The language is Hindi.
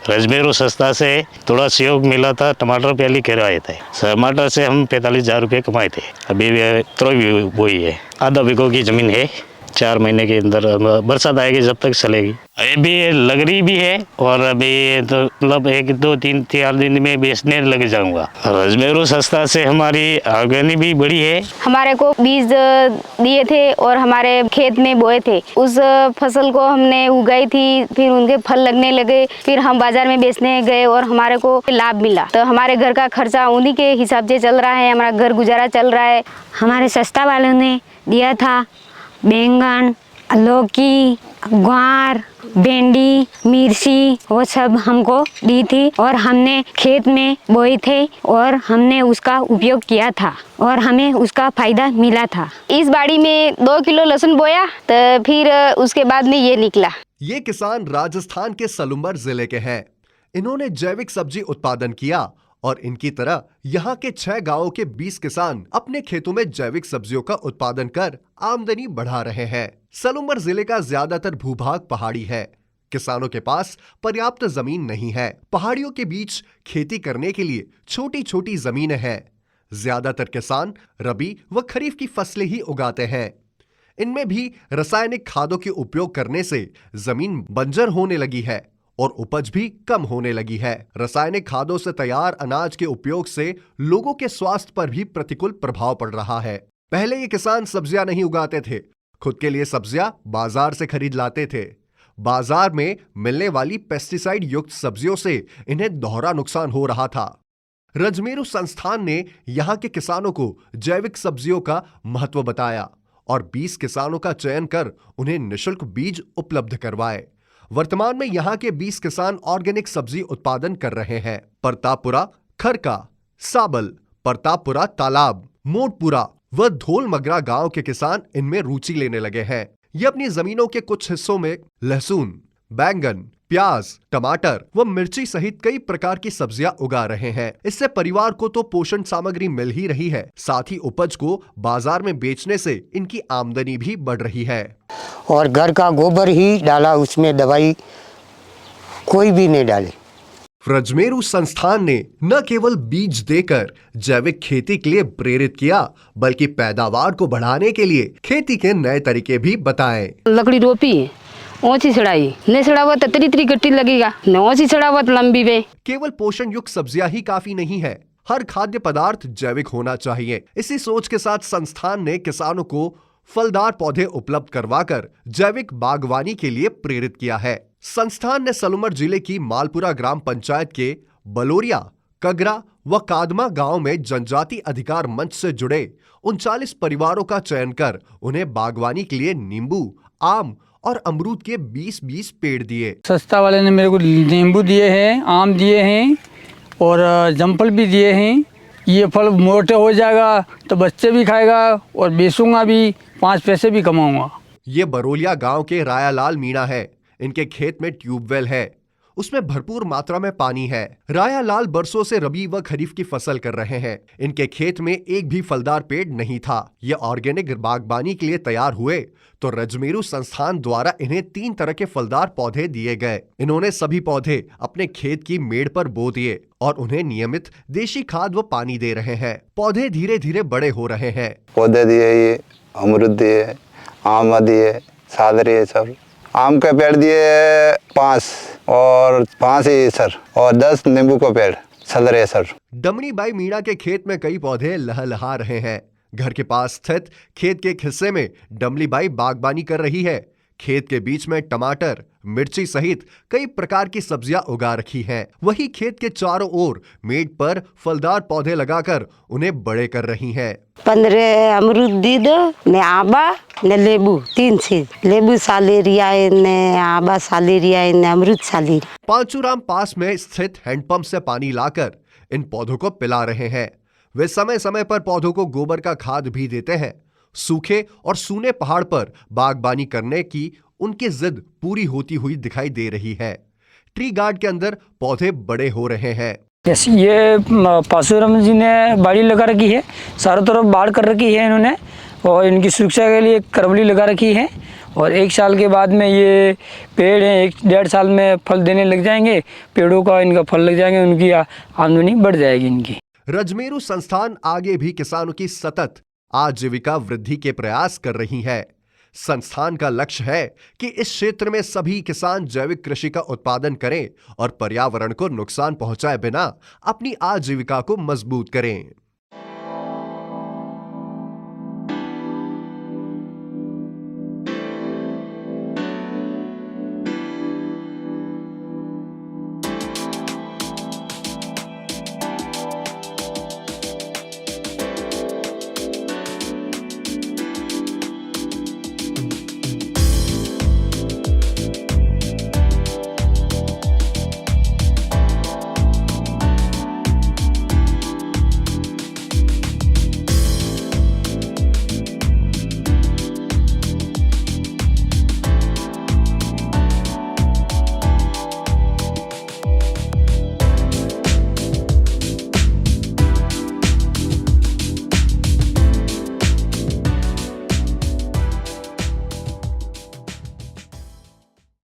रजमेरू सस्ता से थोड़ा सहयोग मिला था। टमाटर पहले करवाए थे, टमाटर से हम 45,000 रुपये कमाए थे। अभी भी वही है, आधा बीघों की ज़मीन है। 4 महीने के अंदर बरसात आएगी, जब तक चलेगी। अभी लग रही भी है और अभी तो मतलब 1 2 3 4 दिन में बेचने लग जाऊंगा। रजमेरू सस्ता से हमारी आमदनी भी बड़ी है। हमारे को बीज दिए थे और हमारे खेत में बोए थे। उस फसल को हमने उगाई थी, फिर उनके फल लगने लगे, फिर हम बाजार में बेचने गए और हमारे को लाभ मिला। तो हमारे घर का खर्चा उन्हीं के हिसाब से चल रहा है, हमारा घर गुजारा चल रहा है। हमारे सस्ता वालों ने दिया था बैंगन, लौकी, ग्वार, भिंडी, मिर्ची, वो सब हमको दी थी और हमने खेत में बोए थे और हमने उसका उपयोग किया था और हमें उसका फायदा मिला था। इस बाड़ी में 2 किलो लहसुन बोया तो फिर उसके बाद में ये निकला। ये किसान राजस्थान के सलूम्बर जिले के हैं। इन्होंने जैविक सब्जी उत्पादन किया और इनकी तरह यहाँ के 6 गांवों के 20 किसान अपने खेतों में जैविक सब्जियों का उत्पादन कर आमदनी बढ़ा रहे हैं। सलूम्बर जिले का ज्यादातर भूभाग पहाड़ी है। किसानों के पास पर्याप्त जमीन नहीं है। पहाड़ियों के बीच खेती करने के लिए छोटी छोटी जमीनें हैं। ज्यादातर किसान रबी व खरीफ की फसलें ही उगाते हैं। इनमें भी रासायनिक खादों के उपयोग करने से जमीन बंजर होने लगी है और उपज भी कम होने लगी है। रासायनिक खादों से तैयार अनाज के उपयोग से लोगों के स्वास्थ्य पर भी प्रतिकूल प्रभाव पड़ रहा है। पहले ये किसान सब्जियां नहीं उगाते थे, खुद के लिए सब्जियां बाजार से खरीद लाते थे। बाजार में मिलने वाली पेस्टिसाइड युक्त सब्जियों से इन्हें दोहरा नुकसान हो रहा था। रजमेरू संस्थान ने यहाँ के किसानों को जैविक सब्जियों का महत्व बताया और 20 किसानों का चयन कर उन्हें निःशुल्क बीज उपलब्ध करवाए। वर्तमान में यहाँ के 20 किसान ऑर्गेनिक सब्जी उत्पादन कर रहे हैं। प्रतापपुरा, खरका, साबल, प्रतापपुरा तालाब, मोटपुरा व धोल मगरा गांव के किसान इनमें रुचि लेने लगे हैं। ये अपनी जमीनों के कुछ हिस्सों में लहसुन, बैंगन, प्याज, टमाटर व मिर्ची सहित कई प्रकार की सब्जियां उगा रहे हैं। इससे परिवार को तो पोषण सामग्री मिल ही रही है, साथ ही उपज को बाजार में बेचने से इनकी आमदनी भी बढ़ रही है। और घर का गोबर ही डाला, उसमें दवाई कोई भी नहीं डाली। रजमेरू संस्थान ने न केवल बीज देकर जैविक खेती के लिए प्रेरित किया, बल्कि पैदावार को बढ़ाने के लिए खेती के नए तरीके भी बताए। लकड़ी रोपी, ओछी चढ़ाई, नहीं चढ़ावत तो तरी गट्टी लगेगा, न ओछी चढ़ावत लंबी वे। केवल पोषण युक्त सब्जियां ही काफी नहीं है, हर खाद्य पदार्थ जैविक होना चाहिए। इसी सोच के साथ संस्थान ने किसानों को फलदार पौधे उपलब्ध करवाकर जैविक बागवानी के लिए प्रेरित किया है। संस्थान ने सलूम्बर जिले की मालपुरा ग्राम पंचायत के बलोरिया, कगरा व कादमा गांव में जनजाति अधिकार मंच से जुड़े 39 परिवारों का चयन कर उन्हें बागवानी के लिए नींबू, आम और अमरूद के 20-20 पेड़ दिए। सस्ता वाले ने मेरे को नींबू दिए हैं, आम दिए हैं और जमफल भी दिए हैं। ये फल मोटे हो जाएगा तो बच्चे भी खाएगा और बेचूंगा भी, 5 पैसे भी कमाऊंगा। ये बरोलिया गांव के रायालाल मीणा है। इनके खेत में ट्यूबवेल है, उसमें भरपूर मात्रा में पानी है। रायालाल बरसों से रबी व खरीफ की फसल कर रहे हैं। इनके खेत में एक भी फलदार पेड़ नहीं था। ये ऑर्गेनिक बागवानी के लिए तैयार हुए तो रजमेरू संस्थान द्वारा इन्हें 3 तरह के फलदार पौधे दिए गए। इन्होंने सभी पौधे अपने खेत की मेड़ पर बो दिए और उन्हें नियमित देशी खाद व पानी दे रहे हैं। पौधे धीरे धीरे बड़े हो रहे हैं। पौधे दिए, ये अमरूद दिए, आम दिए, सादरे सब। आम के पेड़ दिए 5 और 5 ही सर, और 10 नींबू का पेड़ सदरे सर। डमनी बाई मीणा के खेत में कई पौधे लहलहा रहे हैं। घर के पास स्थित खेत के एक हिस्से में डमली बाई बागबानी कर रही है। खेत के बीच में टमाटर, मिर्ची सहित कई प्रकार की सब्जियां उगा रखी हैं। वही खेत के चारों ओर मेड़ पर फलदार पौधे लगाकर उन्हें बड़े कर रही हैं। 15 अमरूद दी दो, ने आबा ने लेबू, 3 चीज, लेबू सालेरिया ने आबा सालेरिया ने अमरूद सालेरिया। पांचूराम पास में स्थित हैंडपंप से पानी लाकर इन पौधों को पिला रहे हैं। वे समय समय पर पौधों को गोबर का खाद भी देते हैं। सूखे और सूने पहाड़ पर बागबानी करने की उनकी जिद पूरी होती हुई दिखाई दे रही है। ट्री गार्ड के अंदर पौधे बड़े हो रहे हैं। जैसे ये पासुराम जी ने बाड़ी लगा रखी है, चारों तरफ बाड़ कर रखी है इन्होंने, और इनकी सुरक्षा के लिए करवली लगा रखी है और 1 साल के बाद में ये पेड़ हैं 1-1.5 साल में फल देने लग जाएंगे, पेड़ों का इनका फल लग जाएंगे, उनकी आमदनी बढ़ जाएगी इनकी। रजमेरू संस्थान आगे भी किसानों की सतत आजीविका वृद्धि के प्रयास कर रही है। संस्थान का लक्ष्य है कि इस क्षेत्र में सभी किसान जैविक कृषि का उत्पादन करें और पर्यावरण को नुकसान पहुंचाए बिना अपनी आजीविका को मजबूत करें।